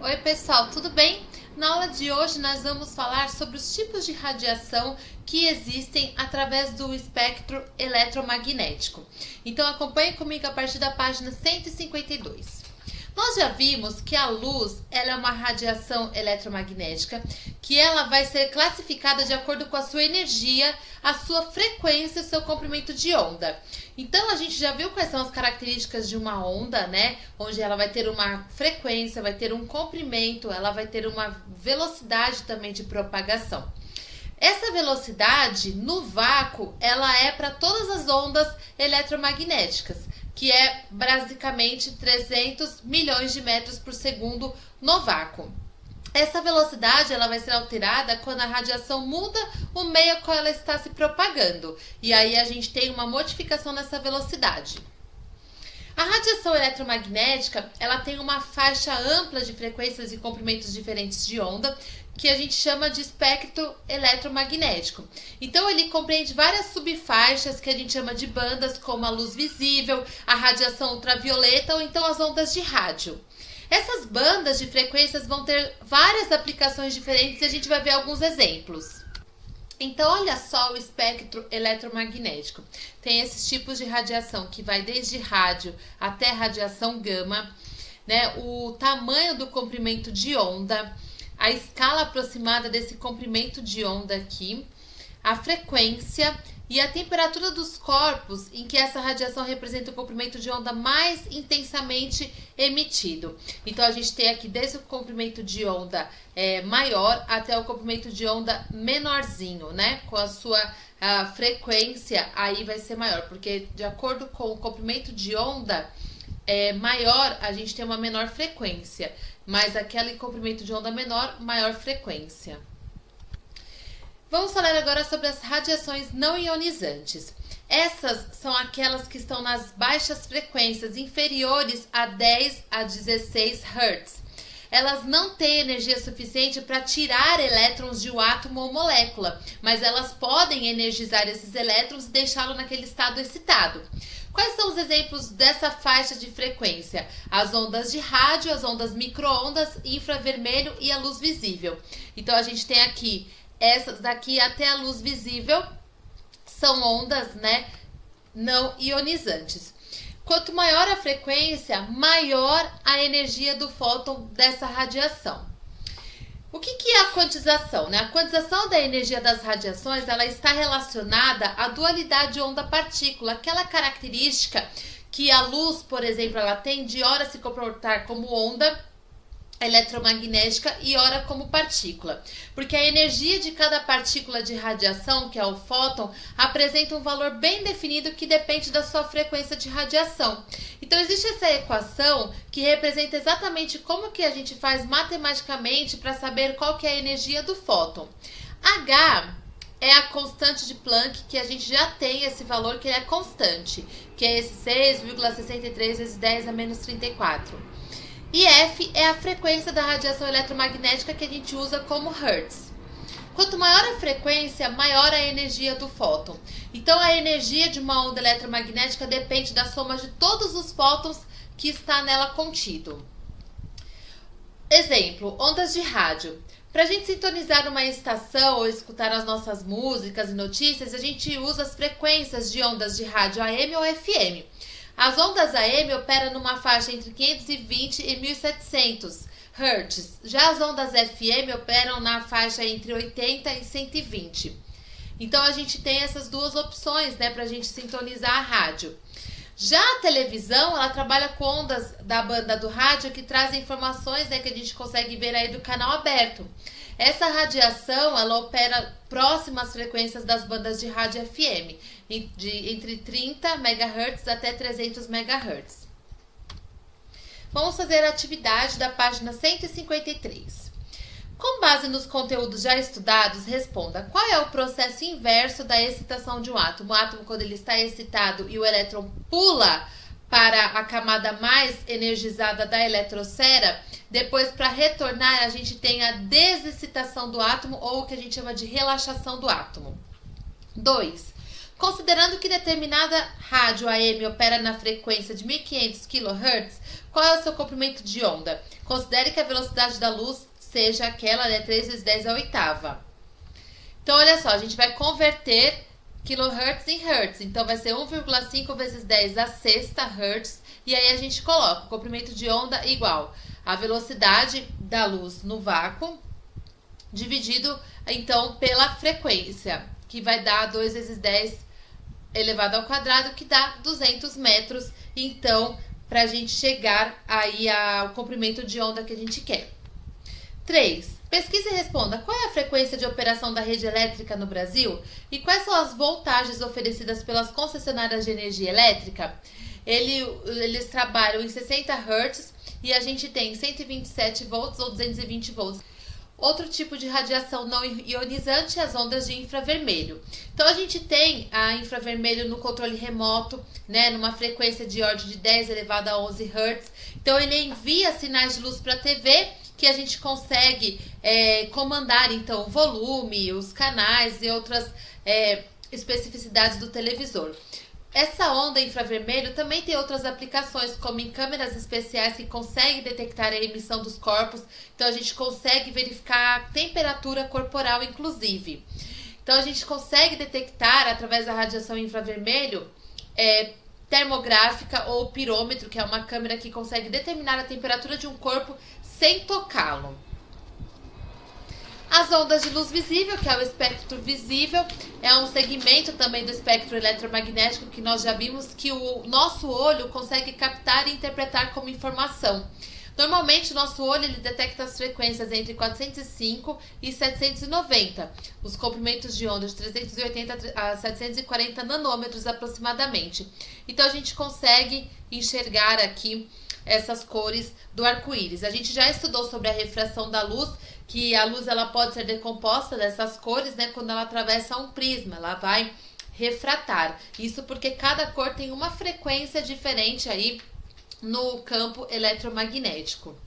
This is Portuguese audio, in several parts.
Oi pessoal, tudo bem? Na aula de hoje nós vamos falar sobre os tipos de radiação que existem através do espectro eletromagnético. Então acompanhe comigo a partir da página 152. Nós já vimos que a luz ela é uma radiação eletromagnética que ela vai ser classificada de acordo com a sua energia, a sua frequência e o seu comprimento de onda. Então a gente já viu quais são as características de uma onda, né? Onde ela vai ter uma frequência, vai ter um comprimento, ela vai ter uma velocidade também de propagação. Essa velocidade no vácuo, ela é para todas as ondas eletromagnéticas, que é basicamente 300 milhões de metros por segundo no vácuo. Essa velocidade ela vai ser alterada quando a radiação muda o meio qual ela está se propagando. E aí a gente tem uma modificação nessa velocidade. A radiação eletromagnética ela tem uma faixa ampla de frequências e comprimentos diferentes de onda, que a gente chama de espectro eletromagnético. Então ele compreende várias subfaixas que a gente chama de bandas, como a luz visível, a radiação ultravioleta ou então as ondas de rádio. Essas bandas de frequências vão ter várias aplicações diferentes e a gente vai ver alguns exemplos. Então, olha só o espectro eletromagnético. Tem esses tipos de radiação que vai desde rádio até radiação gama, né? O tamanho do comprimento de onda, a escala aproximada desse comprimento de onda aqui, a frequência e a temperatura dos corpos em que essa radiação representa o comprimento de onda mais intensamente emitido. Então a gente tem aqui desde o comprimento de onda maior até o comprimento de onda menorzinho, né? Com a sua frequência aí vai ser maior, porque de acordo com o comprimento de onda maior, a gente tem uma menor frequência, mas aquele comprimento de onda menor, maior frequência. Vamos falar agora sobre as radiações não ionizantes. Essas são aquelas que estão nas baixas frequências, inferiores a 10 a 16 Hz. Elas não têm energia suficiente para tirar elétrons de um átomo ou molécula, mas elas podem energizar esses elétrons e deixá-lo naquele estado excitado. Quais são os exemplos dessa faixa de frequência? As ondas de rádio, as ondas micro-ondas, infravermelho e a luz visível. Então a gente tem aqui essas daqui até a luz visível, são ondas, né, não ionizantes. Quanto maior a frequência, maior a energia do fóton dessa radiação. O que é a quantização, né? A quantização da energia das radiações ela está relacionada à dualidade onda-partícula, aquela característica que a luz, por exemplo, ela tem de ora se comportar como onda eletromagnética e ora como partícula, porque a energia de cada partícula de radiação, que é o fóton, apresenta um valor bem definido que depende da sua frequência de radiação. Então existe essa equação que representa exatamente como que a gente faz matematicamente para saber qual que é a energia do fóton. H é a constante de Planck, que a gente já tem esse valor que ele é constante, que é esse 6,63 vezes 10 a menos 34. E F é a frequência da radiação eletromagnética que a gente usa como Hertz. Quanto maior a frequência, maior a energia do fóton. Então, a energia de uma onda eletromagnética depende da soma de todos os fótons que está nela contido. Exemplo, ondas de rádio. Para a gente sintonizar uma estação ou escutar as nossas músicas e notícias, a gente usa as frequências de ondas de rádio AM ou FM. As ondas AM operam numa faixa entre 520 e 1700 Hz. Já as ondas FM operam na faixa entre 80 e 120. Então a gente tem essas duas opções, né, para a gente sintonizar a rádio. Já a televisão, ela trabalha com ondas da banda do rádio que trazem informações, né, que a gente consegue ver aí do canal aberto. Essa radiação, ela opera próximo às frequências das bandas de rádio FM, entre 30 MHz até 300 MHz. Vamos fazer a atividade da página 153. Com base nos conteúdos já estudados, responda qual é o processo inverso da excitação de um átomo. O átomo, quando ele está excitado e o elétron pula para a camada mais energizada da eletrosfera, depois para retornar a gente tem a desexcitação do átomo ou o que a gente chama de relaxação do átomo. 2. Considerando que determinada rádio AM opera na frequência de 1500 kHz, Qual é o seu comprimento de onda? Considere que a velocidade da luz seja aquela, né, 3 vezes 10 à oitava. Então, olha só, a gente vai converter kHz em Hz. Então, vai ser 1,5 vezes 10 à sexta Hz. E aí, a gente coloca o comprimento de onda igual a velocidade da luz no vácuo, dividido, então, pela frequência, que vai dar 2 vezes 10 elevado ao quadrado, que dá 200 metros. Então, para a gente chegar aí ao comprimento de onda que a gente quer. 3. Pesquise e responda qual é a frequência de operação da rede elétrica no Brasil e quais são as voltagens oferecidas pelas concessionárias de energia elétrica. Eles trabalham em 60 Hz e a gente tem 127 volts ou 220 volts. Outro tipo de radiação não ionizante é as ondas de infravermelho. Então, a gente tem a infravermelho no controle remoto, né, numa frequência de ordem de 10 elevado a 11 Hz. Então, ele envia sinais de luz para a TV, que a gente consegue comandar, então, o volume, os canais e outras especificidades do televisor. Essa onda infravermelho também tem outras aplicações, como em câmeras especiais que conseguem detectar a emissão dos corpos. Então, a gente consegue verificar a temperatura corporal, inclusive. Então, a gente consegue detectar, através da radiação infravermelho, termográfica ou pirômetro, que é uma câmera que consegue determinar a temperatura de um corpo sem tocá-lo. As ondas de luz visível, que é o espectro visível, é um segmento também do espectro eletromagnético que nós já vimos que o nosso olho consegue captar e interpretar como informação. Normalmente, o nosso olho ele detecta as frequências entre 405 e 790, os comprimentos de onda de 380 a 740 nanômetros aproximadamente. Então, a gente consegue enxergar aqui essas cores do arco-íris. A gente já estudou sobre a refração da luz, que a luz ela pode ser decomposta dessas cores, né, quando ela atravessa um prisma, ela vai refratar. Isso porque cada cor tem uma frequência diferente aí no campo eletromagnético.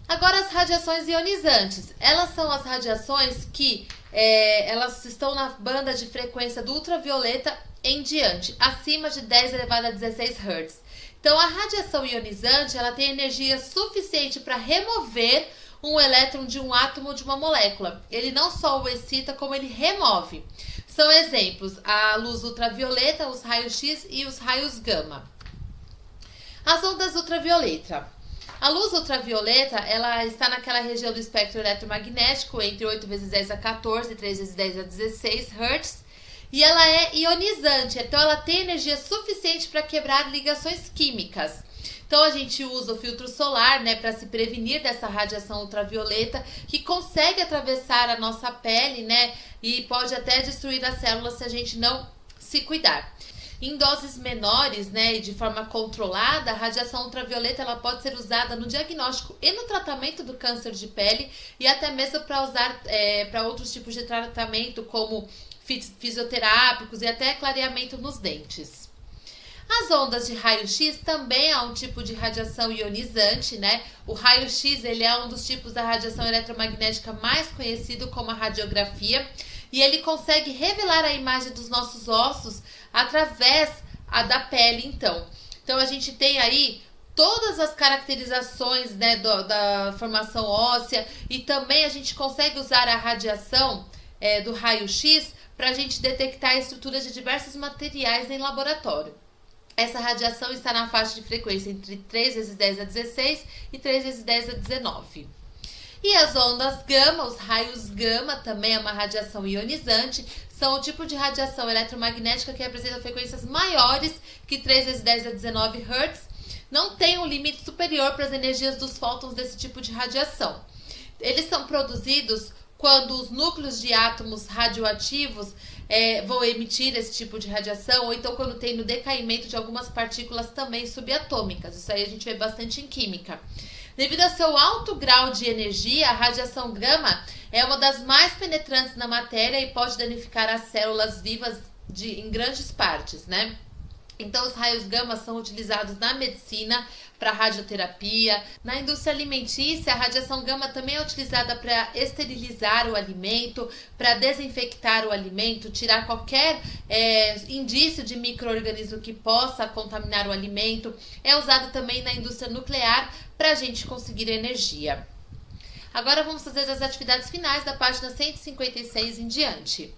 Agora, as radiações ionizantes. Elas são as radiações que elas estão na banda de frequência do ultravioleta em diante, acima de 10 elevado a 16 Hz. Então, a radiação ionizante ela tem energia suficiente para remover um elétron de um átomo de uma molécula. Ele não só o excita, como ele remove. São exemplos a luz ultravioleta, os raios X e os raios gama. As ondas ultravioleta. A luz ultravioleta ela está naquela região do espectro eletromagnético entre 8 vezes 10 a 14 e 3 vezes 10 a 16 Hz. E ela é ionizante, então ela tem energia suficiente para quebrar ligações químicas. Então, a gente usa o filtro solar, né, para se prevenir dessa radiação ultravioleta que consegue atravessar a nossa pele, né, e pode até destruir as células se a gente não se cuidar. Em doses menores, né, e de forma controlada, a radiação ultravioleta ela pode ser usada no diagnóstico e no tratamento do câncer de pele e até mesmo para usar para outros tipos de tratamento, como fisioterápicos e até clareamento nos dentes. As ondas de raio-x também é um tipo de radiação ionizante, né? O raio-x ele é um dos tipos da radiação eletromagnética mais conhecido como a radiografia e ele consegue revelar a imagem dos nossos ossos através da pele, então. Então, a gente tem aí todas as caracterizações, né, da formação óssea e também a gente consegue usar a radiação do raio-x para a gente detectar estruturas de diversos materiais em laboratório. Essa radiação está na faixa de frequência entre 3 vezes 10 a 16 e 3 vezes 10 a 19. E as ondas gama, os raios gama, também é uma radiação ionizante, são o tipo de radiação eletromagnética que apresenta frequências maiores que 3 vezes 10 a 19 Hz. Não tem um limite superior para as energias dos fótons desse tipo de radiação. Eles são produzidos quando os núcleos de átomos radioativos vão emitir esse tipo de radiação, ou então quando tem no decaimento de algumas partículas também subatômicas. Isso aí a gente vê bastante em química. Devido ao seu alto grau de energia, a radiação gama é uma das mais penetrantes na matéria e pode danificar as células vivas em grandes partes, né? Então, os raios gama são utilizados na medicina para radioterapia. Na indústria alimentícia, a radiação gama também é utilizada para esterilizar o alimento, para desinfectar o alimento, tirar qualquer indício de micro-organismo que possa contaminar o alimento. É usado também na indústria nuclear para a gente conseguir energia. Agora vamos fazer as atividades finais da página 156 em diante.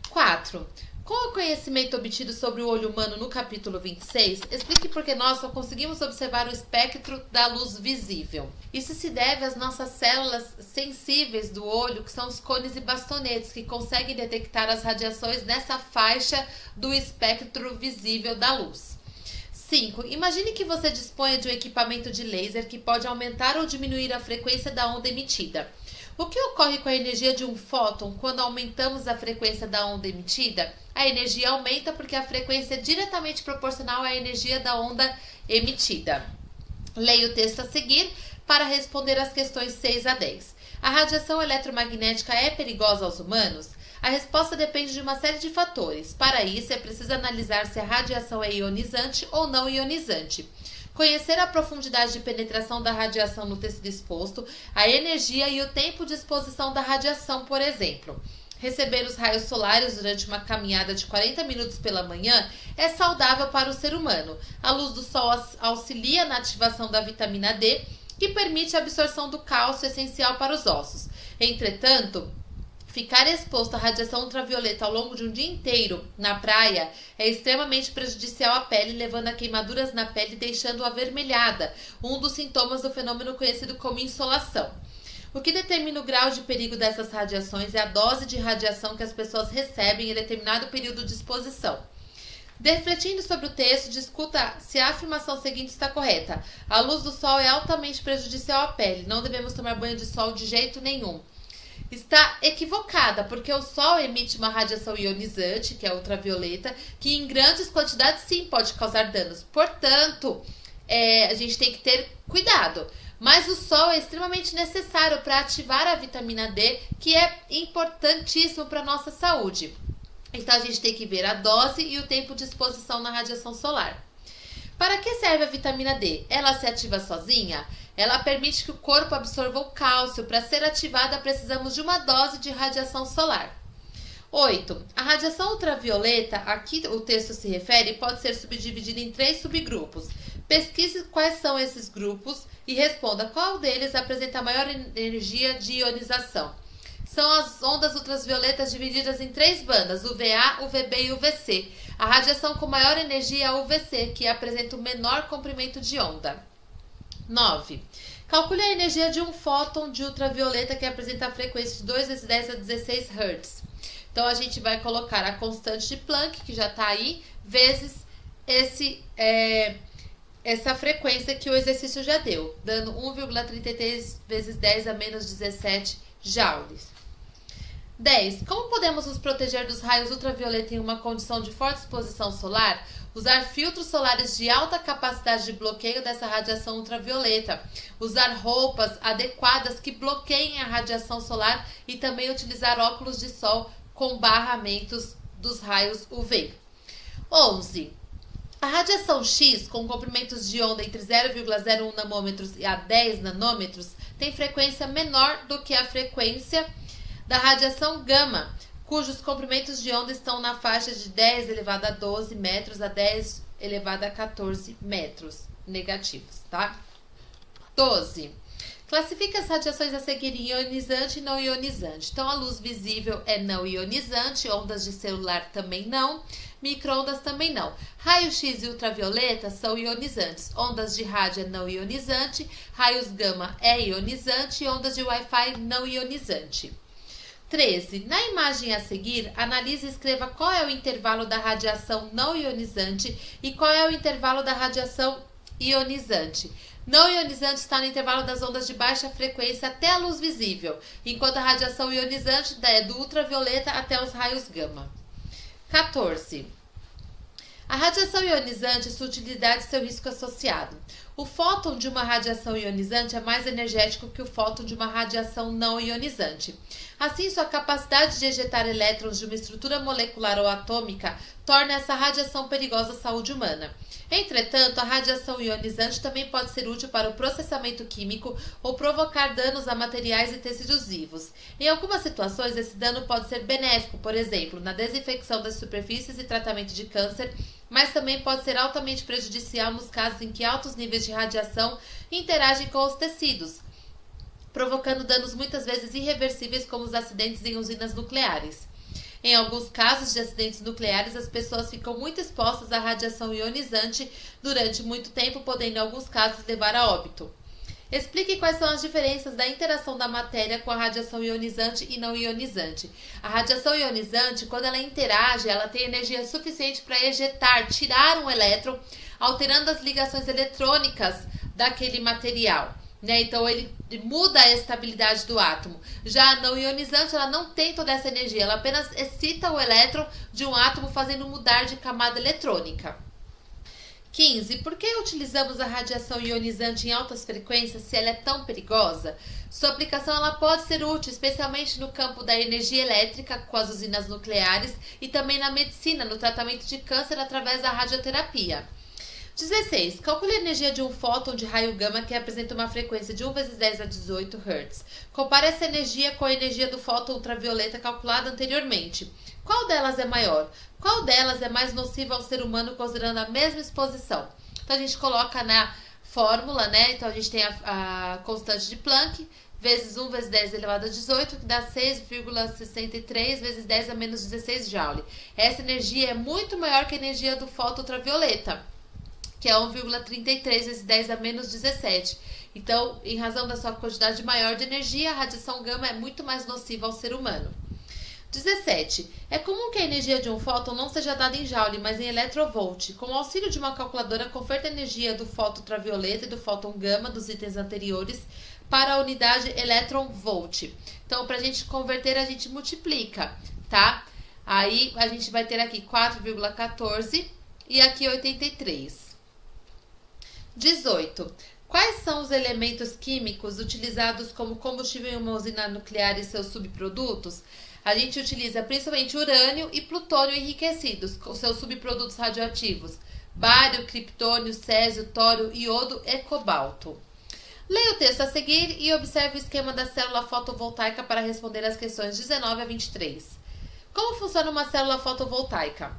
4. Com o conhecimento obtido sobre o olho humano no capítulo 26, explique por que nós só conseguimos observar o espectro da luz visível. Isso se deve às nossas células sensíveis do olho, que são os cones e bastonetes, que conseguem detectar as radiações nessa faixa do espectro visível da luz. 5. Imagine que você disponha de um equipamento de laser que pode aumentar ou diminuir a frequência da onda emitida. O que ocorre com a energia de um fóton quando aumentamos a frequência da onda emitida? A energia aumenta porque a frequência é diretamente proporcional à energia da onda emitida. Leia o texto a seguir para responder as questões 6 a 10. A radiação eletromagnética é perigosa aos humanos? A resposta depende de uma série de fatores. Para isso, é preciso analisar se a radiação é ionizante ou não ionizante. Conhecer a profundidade de penetração da radiação no tecido exposto, a energia e o tempo de exposição da radiação, por exemplo. Receber os raios solares durante uma caminhada de 40 minutos pela manhã é saudável para o ser humano. A luz do sol auxilia na ativação da vitamina D, que permite a absorção do cálcio essencial para os ossos. Entretanto, ficar exposto à radiação ultravioleta ao longo de um dia inteiro na praia é extremamente prejudicial à pele, levando a queimaduras na pele e deixando-a avermelhada, um dos sintomas do fenômeno conhecido como insolação. O que determina o grau de perigo dessas radiações é a dose de radiação que as pessoas recebem em determinado período de exposição. Refletindo sobre o texto, discuta se a afirmação seguinte está correta. A luz do sol é altamente prejudicial à pele, não devemos tomar banho de sol de jeito nenhum. Está equivocada, porque o Sol emite uma radiação ionizante, que é ultravioleta, que em grandes quantidades sim pode causar danos. Portanto, a gente tem que ter cuidado. Mas o Sol é extremamente necessário para ativar a vitamina D, que é importantíssimo para a nossa saúde. Então a gente tem que ver a dose e o tempo de exposição na radiação solar. Para que serve a vitamina D? Ela se ativa sozinha? Ela permite que o corpo absorva o cálcio. Para ser ativada, precisamos de uma dose de radiação solar. 8. A radiação ultravioleta, aqui o texto se refere, pode ser subdividida em 3 subgrupos. Pesquise quais são esses grupos e responda qual deles apresenta a maior energia de ionização. São as ondas ultravioletas divididas em 3 bandas, UVA, UVB e UVC. A radiação com maior energia é a UVC, que apresenta o menor comprimento de onda. 9. Calcule a energia de um fóton de ultravioleta que apresenta a frequência de 2 vezes 10 a 16 Hz. Então, a gente vai colocar a constante de Planck, que já está aí, vezes essa frequência que o exercício já deu, dando 1,33 vezes 10 a menos 17 joules. 10. Como podemos nos proteger dos raios ultravioleta em uma condição de forte exposição solar? Usar filtros solares de alta capacidade de bloqueio dessa radiação ultravioleta. Usar roupas adequadas que bloqueiem a radiação solar e também utilizar óculos de sol com barramentos dos raios UV. 11. A radiação X, com comprimentos de onda entre 0,01 nanômetros e a 10 nanômetros, tem frequência menor do que a frequência da radiação gama, cujos comprimentos de onda estão na faixa de 10 elevado a 12 metros a 10 elevado a 14 metros negativos, tá? 12. Classifique as radiações a seguir em ionizante e não ionizante. Então, a luz visível é não ionizante, ondas de celular também não, micro-ondas também não. Raio-X e ultravioleta são ionizantes, ondas de rádio é não ionizante, raios gama é ionizante e ondas de Wi-Fi não ionizante. 13. Na imagem a seguir, analise e escreva qual é o intervalo da radiação não ionizante e qual é o intervalo da radiação ionizante. Não ionizante está no intervalo das ondas de baixa frequência até a luz visível, enquanto a radiação ionizante é do ultravioleta até os raios gama. 14. A radiação ionizante, sua utilidade e seu risco associado. O fóton de uma radiação ionizante é mais energético que o fóton de uma radiação não ionizante. Assim, sua capacidade de ejetar elétrons de uma estrutura molecular ou atômica torna essa radiação perigosa à saúde humana. Entretanto, a radiação ionizante também pode ser útil para o processamento químico ou provocar danos a materiais e tecidos vivos. Em algumas situações, esse dano pode ser benéfico, por exemplo, na desinfecção das superfícies e tratamento de câncer, mas também pode ser altamente prejudicial nos casos em que altos níveis de radiação interagem com os tecidos, provocando danos muitas vezes irreversíveis, como os acidentes em usinas nucleares. Em alguns casos de acidentes nucleares, as pessoas ficam muito expostas à radiação ionizante durante muito tempo, podendo em alguns casos levar a óbito. Explique quais são as diferenças da interação da matéria com a radiação ionizante e não ionizante. A radiação ionizante, quando ela interage, ela tem energia suficiente para ejetar, tirar um elétron, alterando as ligações eletrônicas daquele material. Então ele muda a estabilidade do átomo. Já a não ionizante, ela não tem toda essa energia, ela apenas excita o elétron de um átomo, fazendo mudar de camada eletrônica. 15. Por que utilizamos a radiação ionizante em altas frequências se ela é tão perigosa? Sua aplicação ela pode ser útil, especialmente no campo da energia elétrica com as usinas nucleares e também na medicina, no tratamento de câncer através da radioterapia. 16. Calcule a energia de um fóton de raio gama que apresenta uma frequência de 1 × 10⁻18 Hz. Compare essa energia com a energia do fóton ultravioleta calculada anteriormente. Qual delas é maior? Qual delas é mais nociva ao ser humano considerando a mesma exposição? Então a gente coloca na fórmula, Então a gente tem a constante de Planck vezes 1 × 10⁻18, que dá 6,63 vezes 10⁻16 Joule. Essa energia é muito maior que a energia do fóton ultravioleta, que é 1,33 vezes 10⁻17. Então, em razão da sua quantidade maior de energia, a radiação gama é muito mais nociva ao ser humano. 17. É comum que a energia de um fóton não seja dada em Joule, mas em eletrovolt. Com o auxílio de uma calculadora, converta a energia do fóton ultravioleta e do fóton gama dos itens anteriores para a unidade elétron-volt. Então, para a gente converter, a gente multiplica, tá? Aí, a gente vai ter aqui 4,14 e aqui 83. 18. Quais são os elementos químicos utilizados como combustível em uma usina nuclear e seus subprodutos? A gente utiliza principalmente urânio e plutônio enriquecidos, com seus subprodutos radioativos: bário, criptônio, césio, tório, iodo e cobalto. Leia o texto a seguir e observe o esquema da célula fotovoltaica para responder às questões 19 a 23. Como funciona uma célula fotovoltaica?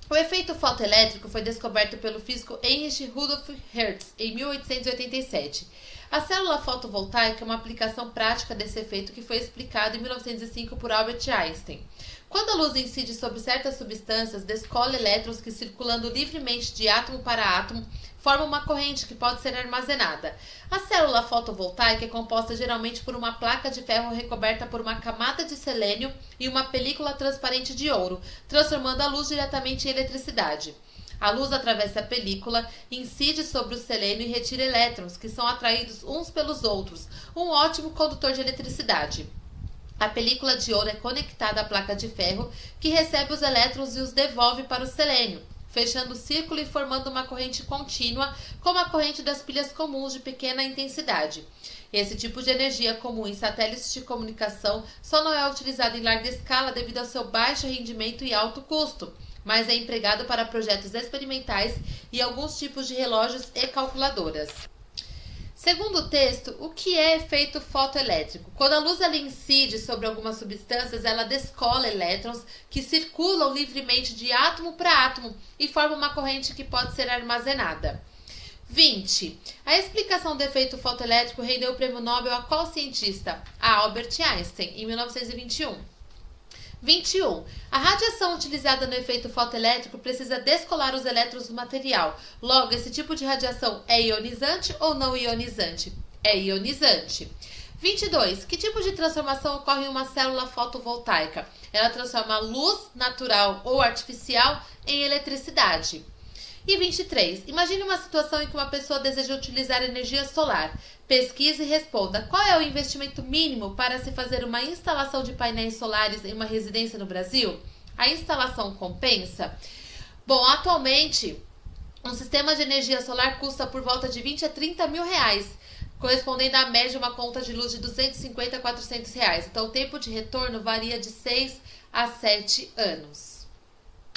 O efeito fotoelétrico foi descoberto pelo físico Heinrich Rudolf Hertz em 1887. A célula fotovoltaica é uma aplicação prática desse efeito que foi explicado em 1905 por Albert Einstein. Quando a luz incide sobre certas substâncias, descola elétrons que, circulando livremente de átomo para átomo, formam uma corrente que pode ser armazenada. A célula fotovoltaica é composta geralmente por uma placa de ferro recoberta por uma camada de selênio e uma película transparente de ouro, transformando a luz diretamente em eletricidade. A luz atravessa a película, incide sobre o selênio e retira elétrons, que são atraídos uns pelos outros, um ótimo condutor de eletricidade. A película de ouro é conectada à placa de ferro, que recebe os elétrons e os devolve para o selênio, fechando o círculo e formando uma corrente contínua, como a corrente das pilhas comuns de pequena intensidade. Esse tipo de energia comum em satélites de comunicação só não é utilizado em larga escala devido ao seu baixo rendimento e alto custo, mas é empregado para projetos experimentais e alguns tipos de relógios e calculadoras. Segundo o texto, o que é efeito fotoelétrico? Quando a luz ela incide sobre algumas substâncias, ela descola elétrons que circulam livremente de átomo para átomo e formam uma corrente que pode ser armazenada. 20. A explicação do efeito fotoelétrico rendeu o prêmio Nobel a qual cientista? A Albert Einstein, em 1921. 21. A radiação utilizada no efeito fotoelétrico precisa descolar os elétrons do material. Logo, esse tipo de radiação é ionizante ou não ionizante? É ionizante. 22. Que tipo de transformação ocorre em uma célula fotovoltaica? Ela transforma a luz natural ou artificial em eletricidade. E 23. Imagine uma situação em que uma pessoa deseja utilizar energia solar. Pesquise e responda: qual é o investimento mínimo para se fazer uma instalação de painéis solares em uma residência no Brasil? A instalação compensa? Bom, atualmente Um sistema de energia solar custa por volta de 20 a 30 mil reais, correspondendo à média de uma conta de luz de 250 a 400 reais. Então, o tempo de retorno varia de 6 a 7 anos.